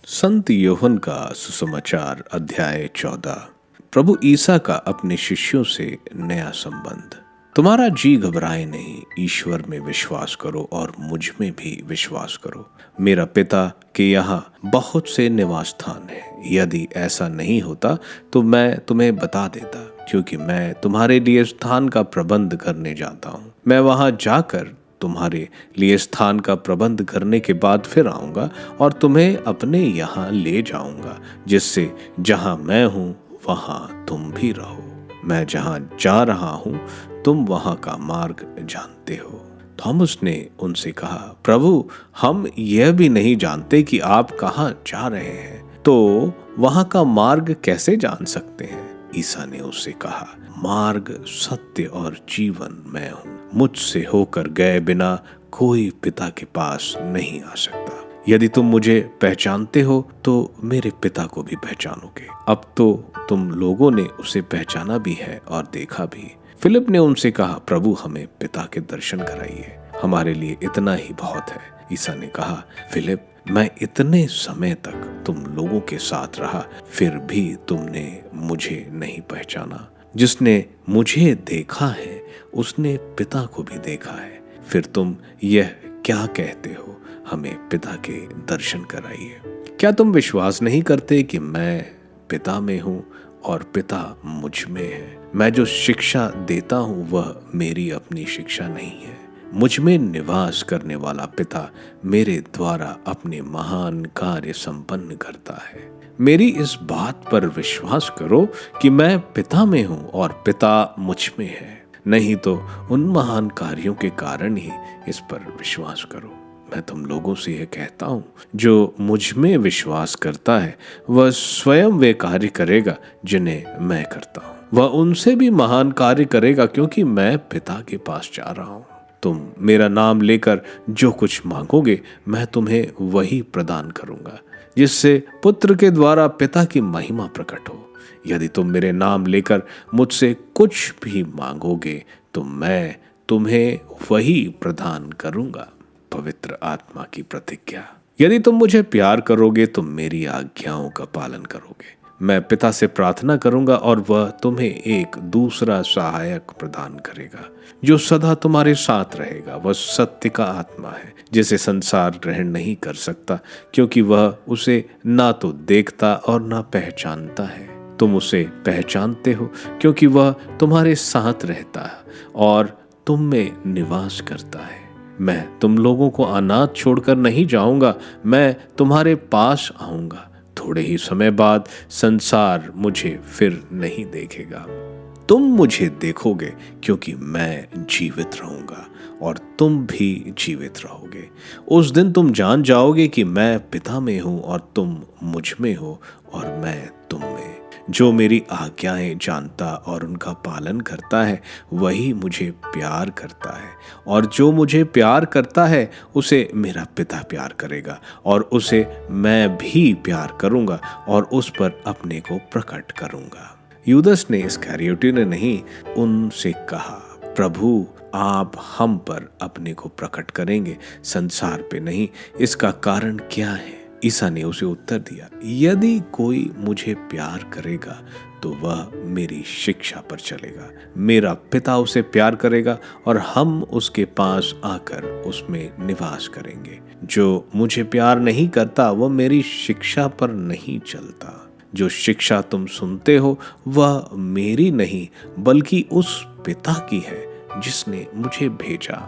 संत यूहन्ना का सुसमाचार अध्याय 14। प्रभु ईसा का अपने शिष्यों से नया संबंध। तुम्हारा जी घबराए नहीं, ईश्वर में विश्वास करो और मुझ में भी विश्वास करो। मेरा पिता के यहाँ बहुत से निवास स्थान है। यदि ऐसा नहीं होता तो मैं तुम्हें बता देता, क्योंकि मैं तुम्हारे लिए स्थान का प्रबंध करने जाता हूँ। मैं वहां जाकर तुम्हारे लिए स्थान का प्रबंध करने के बाद फिर आऊंगा और तुम्हें अपने यहाँ ले जाऊंगा, जिससे जहां मैं हूं वहां तुम भी रहो। मैं जहां जा रहा हूं तुम वहां का मार्ग जानते हो। थॉमस ने उनसे कहा, प्रभु, हम यह भी नहीं जानते कि आप कहाँ जा रहे हैं, तो वहां का मार्ग कैसे जान सकते हैं? ईसा ने उससे कहा, मार्ग, सत्य और जीवन मैं हूँ। मुझसे होकर गए बिना कोई पिता के पास नहीं आ सकता। यदि तुम मुझे पहचानते हो तो मेरे पिता को भी पहचानोगे। अब तो तुम लोगों ने उसे पहचाना भी है और देखा भी। फिलिप ने उनसे कहा, प्रभु, हमें पिता के दर्शन कराइए, हमारे लिए इतना ही बहुत है। ईसा ने कहा, फिलिप, मैं इतने समय तक तुम लोगों के साथ रहा, फिर भी तुमने मुझे नहीं पहचाना। जिसने मुझे देखा है उसने पिता को भी देखा है। फिर तुम यह क्या कहते हो, हमें पिता के दर्शन कराइए? क्या तुम विश्वास नहीं करते कि मैं पिता में हूँ और पिता मुझ में है? मैं जो शिक्षा देता हूँ वह मेरी अपनी शिक्षा नहीं है। मुझ में निवास करने वाला पिता मेरे द्वारा अपने महान कार्य संपन्न करता है। मेरी इस बात पर विश्वास करो कि मैं पिता में हूँ और पिता मुझ में है, नहीं तो उन महान कार्यों के कारण ही इस पर विश्वास करो। मैं तुम लोगों से यह कहता हूँ, जो मुझ में विश्वास करता है वह स्वयं वे कार्य करेगा जिन्हें मैं करता हूँ। वह उनसे भी महान कार्य करेगा, क्योंकि मैं पिता के पास जा रहा हूँ। तुम मेरा नाम लेकर जो कुछ मांगोगे मैं तुम्हें वही प्रदान करूंगा, जिससे पुत्र के द्वारा पिता की महिमा प्रकट हो। यदि तुम मेरे नाम लेकर मुझसे कुछ भी मांगोगे तो मैं तुम्हें वही प्रदान करूंगा। पवित्र आत्मा की प्रतिज्ञा। यदि तुम मुझे प्यार करोगे तो मेरी आज्ञाओं का पालन करोगे। मैं पिता से प्रार्थना करूंगा और वह तुम्हें एक दूसरा सहायक प्रदान करेगा, जो सदा तुम्हारे साथ रहेगा। वह सत्य का आत्मा है, जिसे संसार ग्रहण नहीं कर सकता, क्योंकि वह उसे ना तो देखता और ना पहचानता है। तुम उसे पहचानते हो, क्योंकि वह तुम्हारे साथ रहता है और तुम में निवास करता है। मैं तुम लोगों को अनाथ छोड़कर नहीं जाऊंगा, मैं तुम्हारे पास आऊंगा। थोड़े ही समय बाद संसार मुझे फिर नहीं देखेगा। तुम मुझे देखोगे, क्योंकि मैं जीवित रहूंगा और तुम भी जीवित रहोगे। उस दिन तुम जान जाओगे कि मैं पिता में हूं और तुम मुझ में हो और मैं तुम में। जो मेरी आज्ञाएं जानता और उनका पालन करता है वही मुझे प्यार करता है, और जो मुझे प्यार करता है उसे मेरा पिता प्यार करेगा, और उसे मैं भी प्यार करूंगा और उस पर अपने को प्रकट करूंगा। यूदस ने, इस्करियोती ने नहीं, उनसे कहा, प्रभु, आप हम पर अपने को प्रकट करेंगे, संसार पे नहीं। इसका कारण क्या है? ईसा ने उसे उत्तर दिया, यदि कोई मुझे प्यार करेगा तो वह मेरी शिक्षा पर चलेगा। मेरा पिता उसे प्यार करेगा और हम उसके पास आकर उसमें निवास करेंगे। जो मुझे प्यार नहीं करता वह मेरी शिक्षा पर नहीं चलता। जो शिक्षा तुम सुनते हो वह मेरी नहीं, बल्कि उस पिता की है जिसने मुझे भेजा।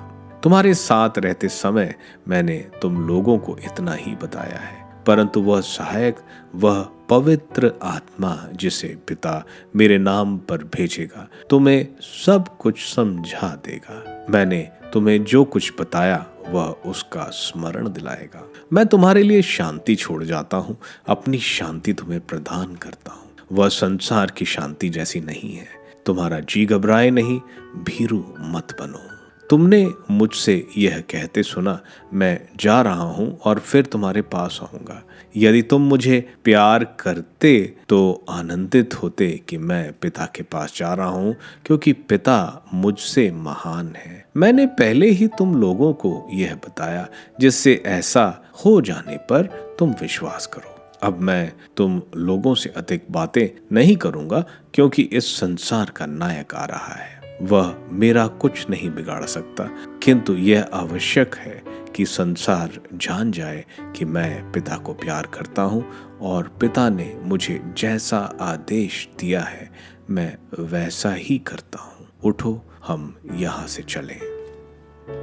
तुम्हारे साथ रहते समय मैंने तुम लोगों को इतना ही बताया है, परंतु वह सहायक, वह पवित्र आत्मा जिसे पिता मेरे नाम पर भेजेगा, तुम्हें सब कुछ समझा देगा। मैंने तुम्हें जो कुछ बताया वह उसका स्मरण दिलाएगा। मैं तुम्हारे लिए शांति छोड़ जाता हूँ, अपनी शांति तुम्हें प्रदान करता हूँ। वह संसार की शांति जैसी नहीं है। तुम्हारा जी घबराए नहीं, भीरू मत बनो। तुमने मुझसे यह कहते सुना, मैं जा रहा हूं और फिर तुम्हारे पास आऊंगा। यदि तुम मुझे प्यार करते तो आनंदित होते कि मैं पिता के पास जा रहा हूं, क्योंकि पिता मुझसे महान है। मैंने पहले ही तुम लोगों को यह बताया, जिससे ऐसा हो जाने पर तुम विश्वास करो। अब मैं तुम लोगों से अधिक बातें नहीं करूंगा, क्योंकि इस संसार का नायक आ रहा है। वह मेरा कुछ नहीं बिगाड़ सकता, किंतु यह आवश्यक है कि संसार जान जाए कि मैं पिता को प्यार करता हूँ, और पिता ने मुझे जैसा आदेश दिया है मैं वैसा ही करता हूँ। उठो, हम यहाँ से चलें।